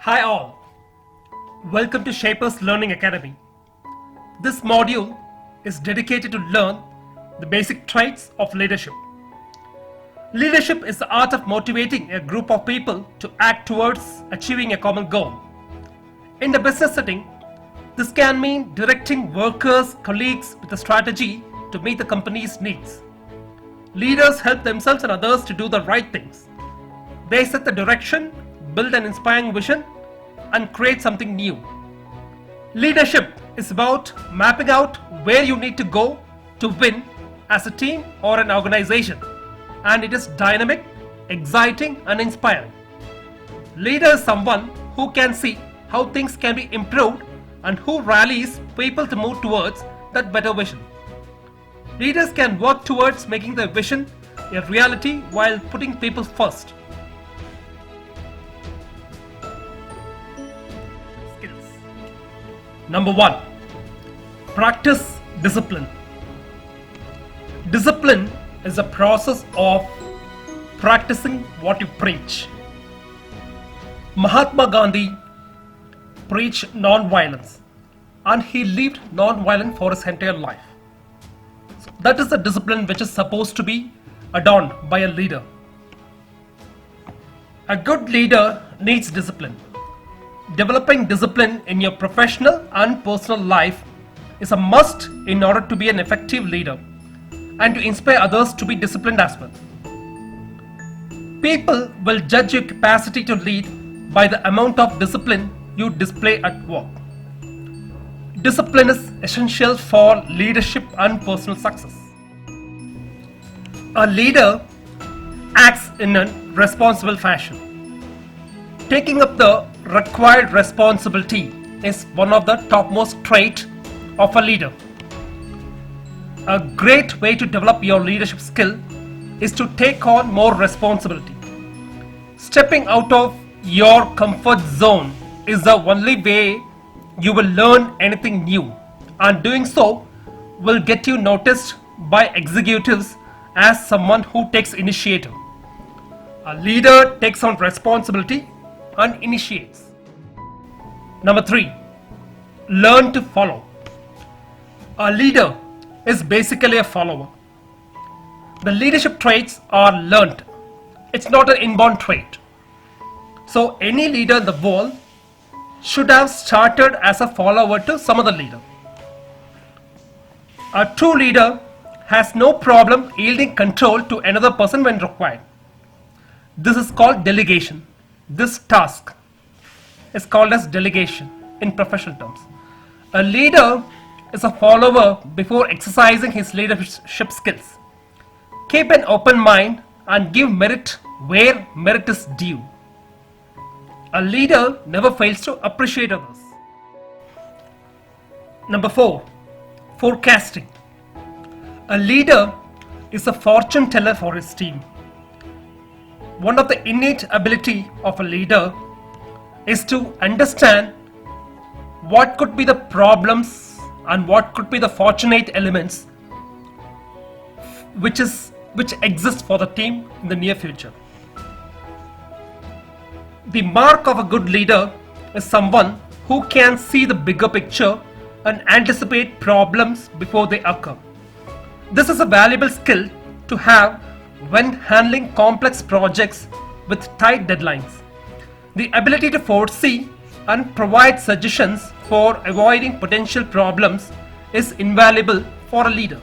Hi all, welcome to Shapers Learning Academy. This module is dedicated to learn the basic traits of leadership. Leadership is the art of motivating a group of people to act towards achieving a common goal. In the business setting, this can mean directing workers, colleagues with a strategy to meet the company's needs. Leaders help themselves and others to do the right things. They set the direction, build an inspiring vision, and create something new. Leadership is about mapping out where you need to go to win as a team or an organization, and it is dynamic, exciting, and inspiring. Leader is someone who can see how things can be improved and who rallies people to move towards that better vision. Leaders can work towards making their vision a reality while putting people first. Skills. Number 1. Practice discipline. Discipline is a process of practicing what you preach. Mahatma Gandhi preached non-violence and he lived non-violent for his entire life. So that is the discipline which is supposed to be adorned by a leader. A good leader needs discipline. Developing discipline in your professional and personal life is a must in order to be an effective leader and to inspire others to be disciplined as well. People will judge your capacity to lead by the amount of discipline you display at work. Discipline is essential for leadership and personal success. A leader acts in a responsible fashion. Taking up the required responsibility is one of the topmost traits of a leader. A great way to develop your leadership skill is to take on more responsibility. Stepping out of your comfort zone is the only way you will learn anything new, and doing so will get you noticed by executives as someone who takes initiative. A leader takes on responsibility and initiates. Number 3. Learn to follow. A leader is basically a follower. The leadership traits are learnt. It's not an inborn trait. So any leader in the world should have started as a follower to some other leader. A true leader has no problem yielding control to another person when required. This is called delegation. This task is called as delegation in professional terms. A leader is a follower before exercising his leadership skills. Keep an open mind and give merit where merit is due. A leader never fails to appreciate others. Number 4. Forecasting. A leader is a fortune teller for his team. One of the innate ability of a leader is to understand what could be the problems and what could be the fortunate elements which exist for the team in the near future. The mark of a good leader is someone who can see the bigger picture and anticipate problems before they occur. This is a valuable skill to have when handling complex projects with tight deadlines. The ability to foresee and provide suggestions for avoiding potential problems is invaluable for a leader.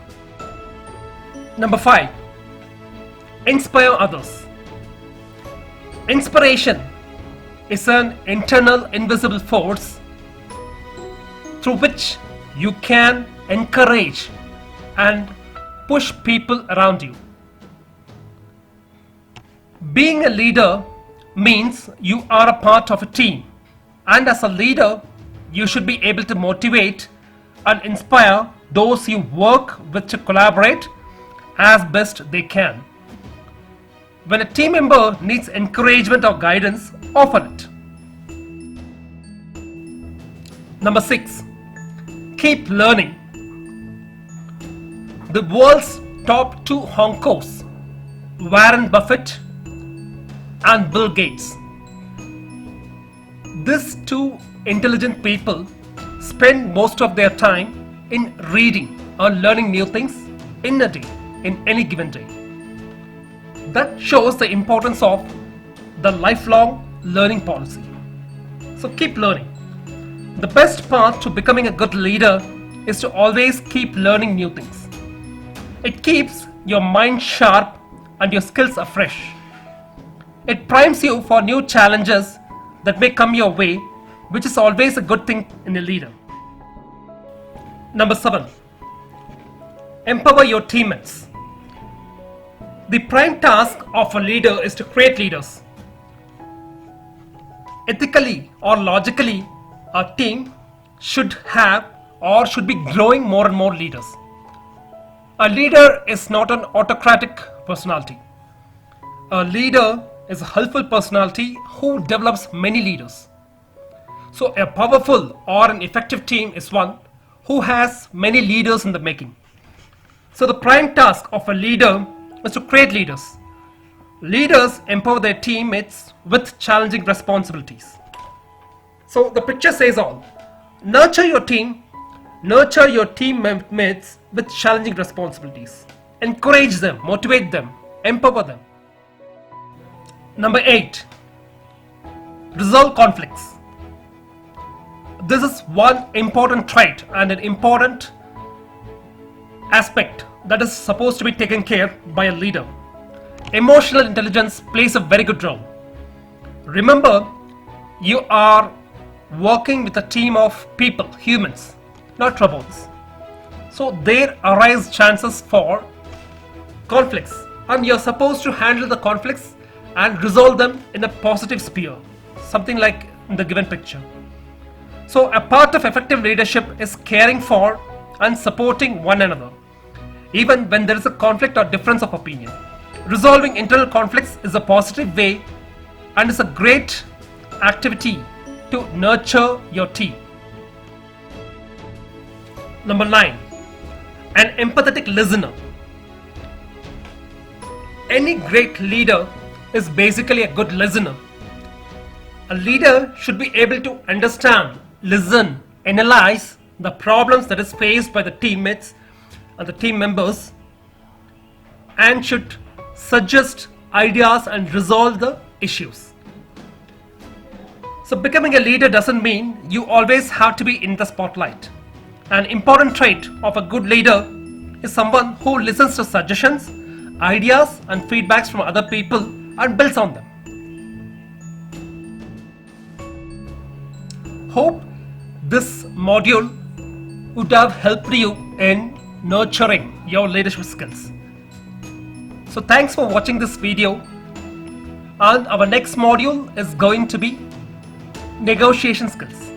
Number 5. Inspire others. Inspiration is an internal invisible force through which you can encourage and push people around you. Being a leader means you are a part of a team, and as a leader you should be able to motivate and inspire those you work with to collaborate as best they can. When a team member needs encouragement or guidance, offer it. Number 6. Keep learning. The world's top 2 honkos, Warren Buffett and Bill Gates, These two intelligent people spend most of their time in reading or learning new things in a day, in any given day. That shows the importance of the lifelong learning policy. So keep learning. The best path to becoming a good leader is to always keep learning new things. It keeps your mind sharp and your skills afresh. It primes you for new challenges that may come your way, which is always a good thing in a leader. Number 7. Empower your teammates. The prime task of a leader is to create leaders. Ethically or logically, a team should have or should be growing more and more leaders. A leader is not an autocratic personality. A leader is a helpful personality who develops many leaders. So a powerful or an effective team is one who has many leaders in the making. So the prime task of a leader is to create leaders. Leaders empower their teammates with challenging responsibilities. So the picture says all. Nurture your team, nurture your teammates with challenging responsibilities. Encourage them, motivate them, empower them. Number 8. Resolve conflicts. This is one important trait and an important aspect that is supposed to be taken care by a leader. Emotional intelligence plays a very good role. Remember, you are working with a team of people, humans, not robots. So there arise chances for conflicts, and you're supposed to handle the conflicts and resolve them in a positive sphere, something like in the given picture. So a part of effective leadership is caring for and supporting one another, even when there is a conflict or difference of opinion. Resolving internal conflicts is a positive way and is a great activity to nurture your team. Number 9. An empathetic listener. Any great leader is basically a good listener. A leader should be able to understand, listen, analyze the problems that is faced by the teammates and the team members, and should suggest ideas and resolve the issues. So becoming a leader doesn't mean you always have to be in the spotlight. An important trait of a good leader is someone who listens to suggestions, ideas and feedbacks from other people and builds on them. Hope this module would have helped you in nurturing your leadership skills. So thanks for watching this video, and our next module is going to be negotiation skills.